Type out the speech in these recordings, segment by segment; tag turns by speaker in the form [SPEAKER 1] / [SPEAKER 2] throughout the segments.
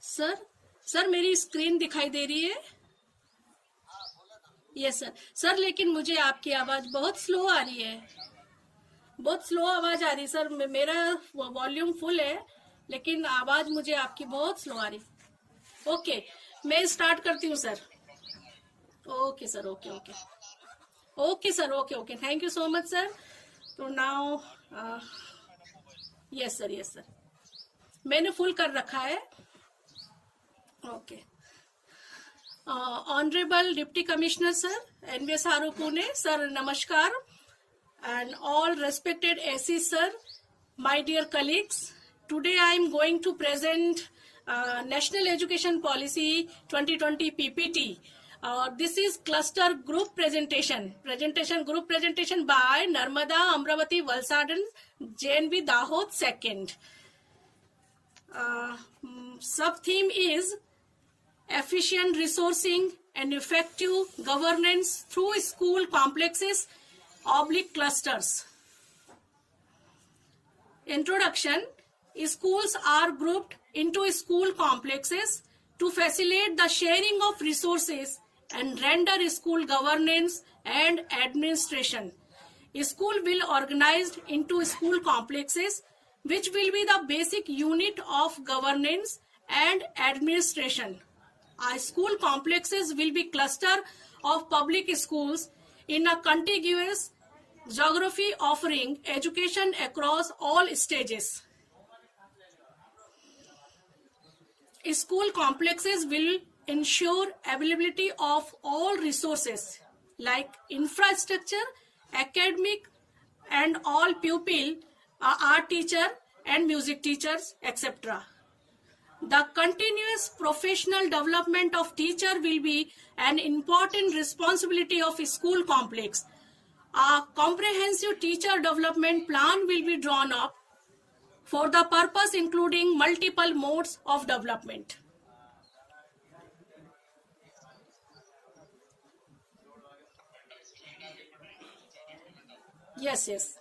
[SPEAKER 1] Sir sir मेरी screen दिखाई दे रही है? Yes sir. सर लेकिन मुझे आपकी आवाज बहुत स्लो आ रही है, बहुत स्लो आवाज आ रही है सर। मेरा वॉल्यूम फुल है लेकिन आवाज मुझे आपकी बहुत स्लो आ रही। ओके, मैं स्टार्ट करती हूँ sir. Okay sir, okay okay okay sir, okay okay, thank you so much sir. तो now yes sir, yes sir, मैंने फुल कर रखा है। Okay, honourable deputy commissioner sir NVSRO Pune sir, नमस्कार, and all respected ACs sir, my dear colleagues, today I am going to present National Education Policy 2020 PPT. This is cluster group presentation group presentation by Narmada, Amravati, Valsad and JNV Dahod 2nd. Sub theme is efficient resourcing and effective governance through school complexes / clusters. Introduction. Schools are grouped into school complexes to facilitate the sharing of resources and render school governance and administration. School will organized into school complexes which will be the basic unit of governance and administration. School complexes will be cluster of public schools in a contiguous geography offering education across all stages. School complexes will ensure availability of all resources like infrastructure, academic and all pupil, art teacher and music teachers, etc. The continuous professional development of teacher will be an important responsibility of a school complex. A comprehensive teacher development plan will be drawn up for the purpose including multiple modes of development. Yes, yes.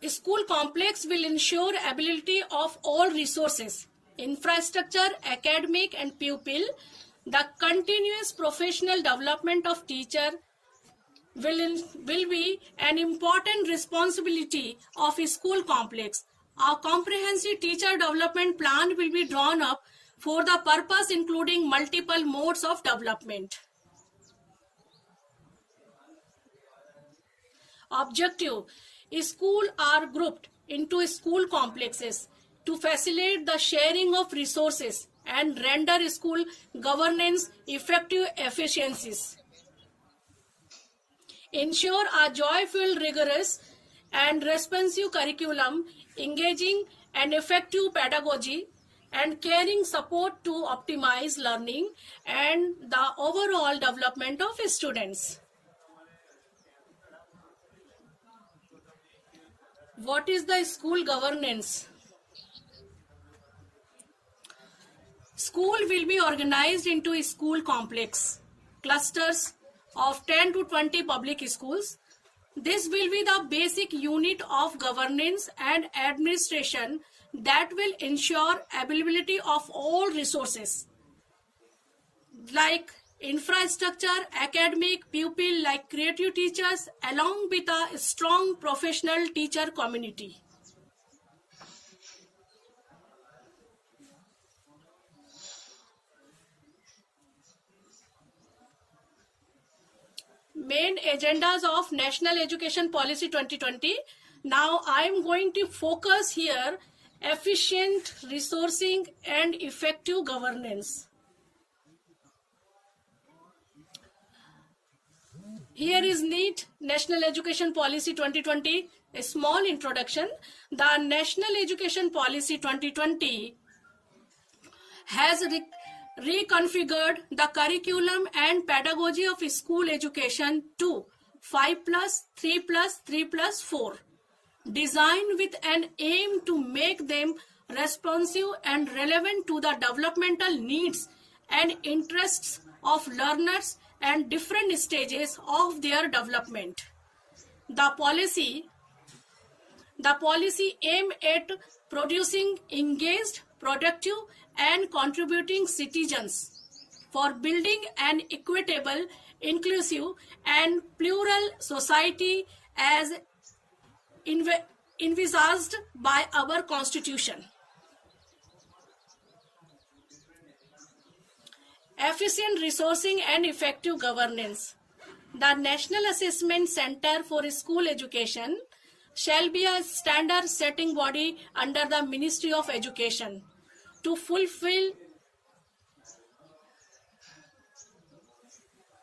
[SPEAKER 1] School complex will ensure availability of all resources, infrastructure, academic and pupil. The continuous professional development of teacher will be an important responsibility of a school complex. A comprehensive teacher development plan will be drawn up for the purpose including multiple modes of development. Objective. Schools are grouped into school complexes to facilitate the sharing of resources and render school governance effective efficiencies. Ensure a joyful, rigorous and responsive curriculum, engaging and effective pedagogy and caring support to optimize learning and the overall development of students. What is the school governance? School will be organized into a school complex, clusters of 10 to 20 public schools. This will be the basic unit of governance and administration that will ensure availability of all resources like infrastructure, academic, pupil like creative teachers along with a strong professional teacher community. Main agendas of National Education Policy 2020. Now I am going to focus here efficient resourcing and effective governance. Here is NEET, National Education Policy 2020, a small introduction. The National Education Policy 2020 has reconfigured the curriculum and pedagogy of school education to 5+, 3+, 3+4, designed with an aim to make them responsive and relevant to the developmental needs and interests of learners and different stages of their development. The The policy aimed at producing engaged, productive, and contributing citizens for building an equitable, inclusive, and plural society as envisaged by our Constitution. Efficient resourcing and effective governance. The National Assessment Center for School Education shall be a standard setting body under the Ministry of Education to fulfill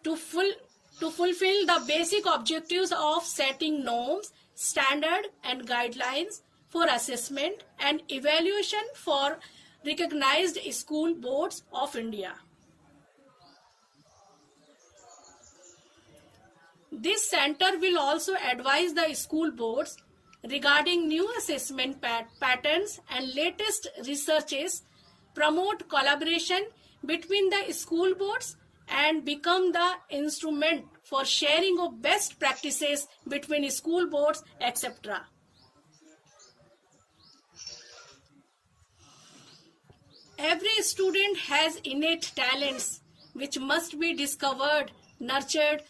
[SPEAKER 1] the basic objectives of setting norms, standard and guidelines for assessment and evaluation for recognized school boards of India. This center will also advise the school boards regarding new assessment patterns and latest researches, promote collaboration between the school boards, and become the instrument for sharing of best practices between school boards, etc. Every student has innate talents which must be discovered, nurtured,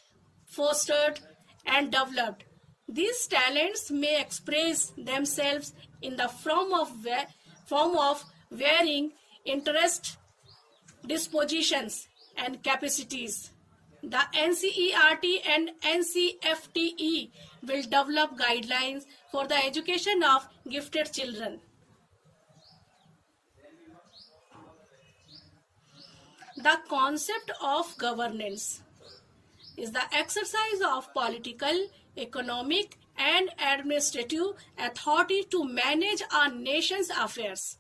[SPEAKER 1] fostered, and developed. These talents may express themselves in the form of varying interests, dispositions, and capacities. The NCERT and NCFTE will develop guidelines for the education of gifted children. The concept of governance is the exercise of political, economic, and administrative authority to manage our nation's affairs.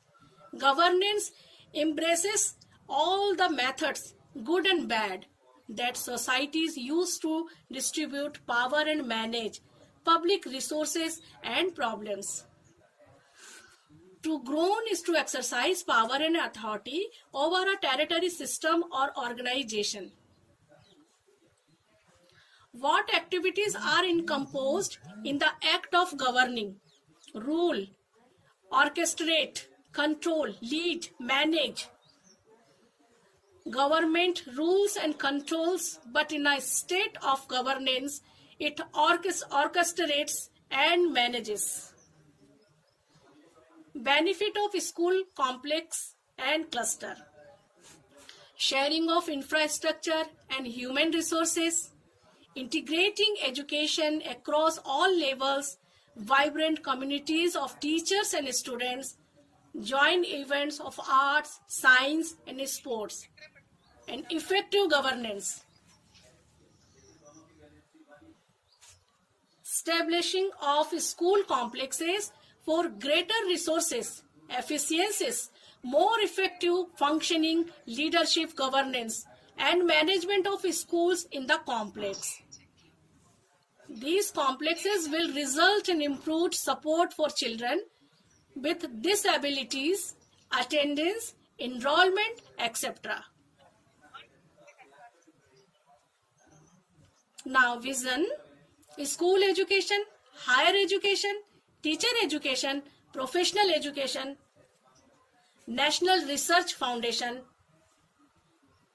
[SPEAKER 1] Governance embraces all the methods, good and bad, that societies use to distribute power and manage public resources and problems. To govern is to exercise power and authority over a territory, system, or organization. What activities are encompassed in the act of governing? Rule, orchestrate, control, lead, manage. Government rules and controls, but in a state of governance, it orchestrates and manages. Benefit of school complex and cluster. Sharing of infrastructure and human resources. Integrating education across all levels, vibrant communities of teachers and students, joint events of arts, science, and sports, and effective governance. Establishing of school complexes for greater resources, efficiencies, more effective functioning, leadership, governance, and management of schools in the complex. These complexes will result in improved support for children with disabilities, attendance, enrollment, etc. Now, vision: school education, higher education, teacher education, professional education, National Research Foundation.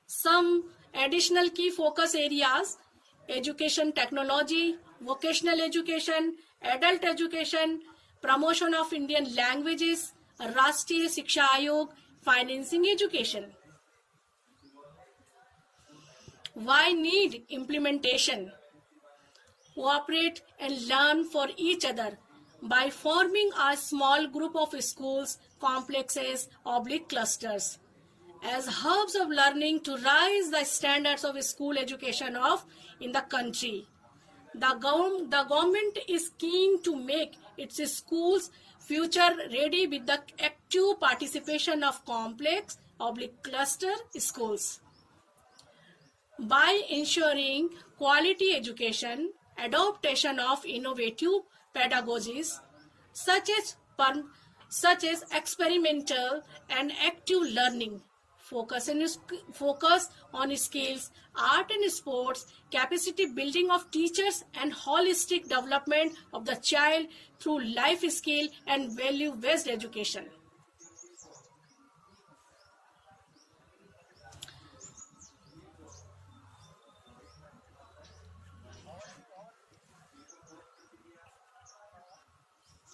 [SPEAKER 1] Some additional key focus areas: education technology, vocational education, adult education, promotion of Indian languages, Rashtriya Shiksha Ayog, financing education. Why need implementation? Cooperate and learn for each other by forming a small group of schools, complexes, clusters as hubs of learning to raise the standards of school education in the country. The government is keen to make its schools future ready with the active participation of complex cluster schools. By ensuring quality education, adoption of innovative pedagogies such as experimental and active learning, focus on skills, art and sports, capacity building of teachers, and holistic development of the child through life skill and value-based education.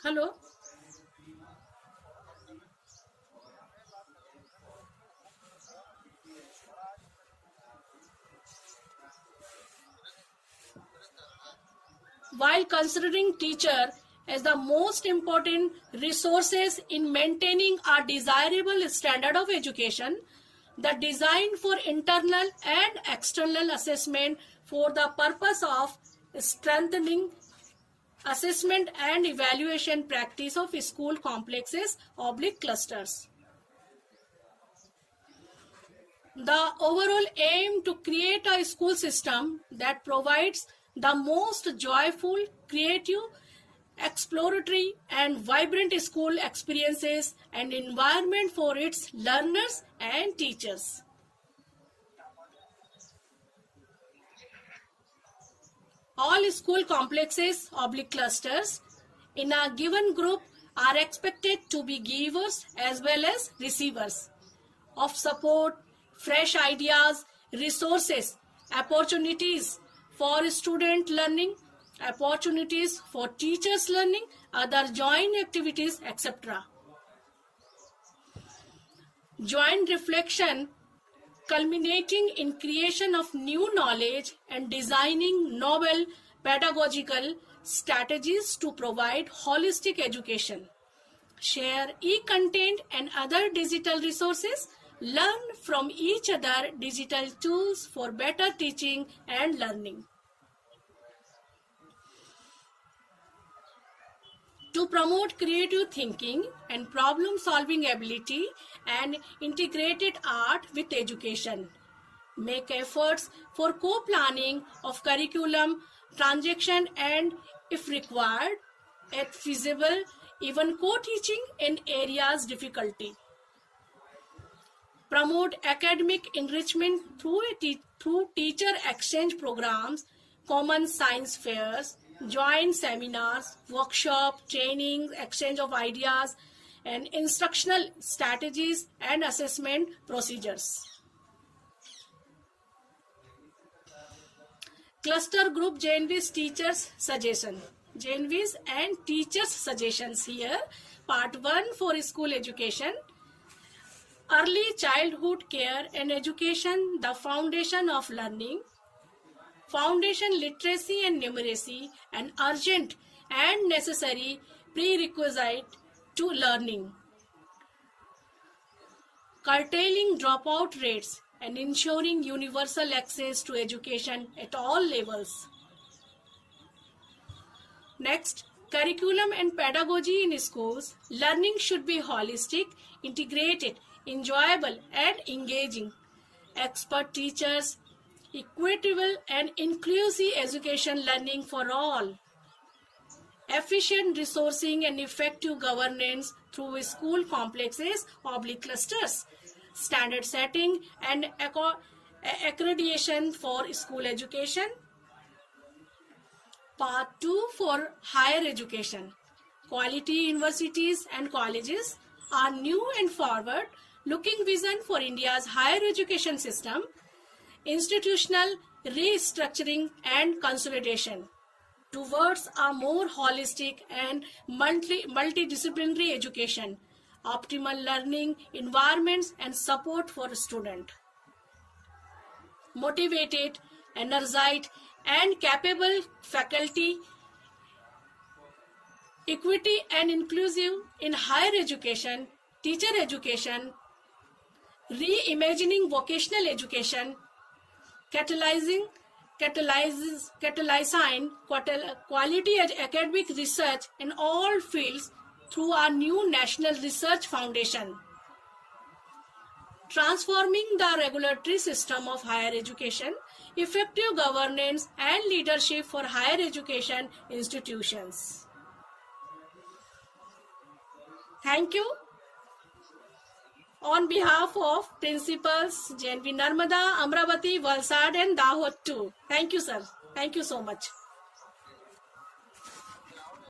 [SPEAKER 1] Hello. While considering teacher as the most important resources in maintaining a desirable standard of education, the design for internal and external assessment for the purpose of strengthening assessment and evaluation practice of school complexes / clusters. The overall aim to create a school system that provides the most joyful, creative, exploratory, and vibrant school experiences and environment for its learners and teachers. All school complexes / clusters in a given group are expected to be givers as well as receivers of support, fresh ideas, resources, opportunities for student learning, opportunities for teachers learning, other joint activities, etc. Joint reflection culminating in creation of new knowledge and designing novel pedagogical strategies to provide holistic education. Share e-content and other digital resources. Learn from each other digital tools for better teaching and learning. To promote creative thinking and problem-solving ability and integrated art with education. Make efforts for co-planning of curriculum, transaction, and, if required, if feasible, even co-teaching in areas difficulty. Promote academic enrichment through teacher exchange programs, common science fairs, joint seminars, workshop, training, exchange of ideas, and instructional strategies and assessment procedures. Cluster group JNV's teachers suggestion. JNV's and teachers suggestions here. Part 1 for school education. Early childhood care and education, the foundation of learning. Foundation literacy and numeracy, an urgent and necessary prerequisite to learning. Curtailing dropout rates and ensuring universal access to education at all levels. Next, curriculum and pedagogy in schools. Learning should be holistic, integrated, enjoyable, and engaging. Expert teachers, equitable and inclusive education learning for all. Efficient resourcing and effective governance through school complexes / clusters. Standard setting and accreditation for school education. Part 2 for higher education. Quality universities and colleges are new and forward looking vision for India's higher education system. Institutional restructuring and consolidation towards a more holistic and multidisciplinary education, optimal learning environments and support for students. Motivated, energized and capable faculty, equity and inclusive in higher education, teacher education, reimagining vocational education, catalyzing quality academic research in all fields through our new National Research Foundation. Transforming the regulatory system of higher education, effective governance and leadership for higher education institutions. Thank you. on behalf of principals JNV Narmada, Amravati, Valsad and Dahod too. Thank you, sir. Thank you so much.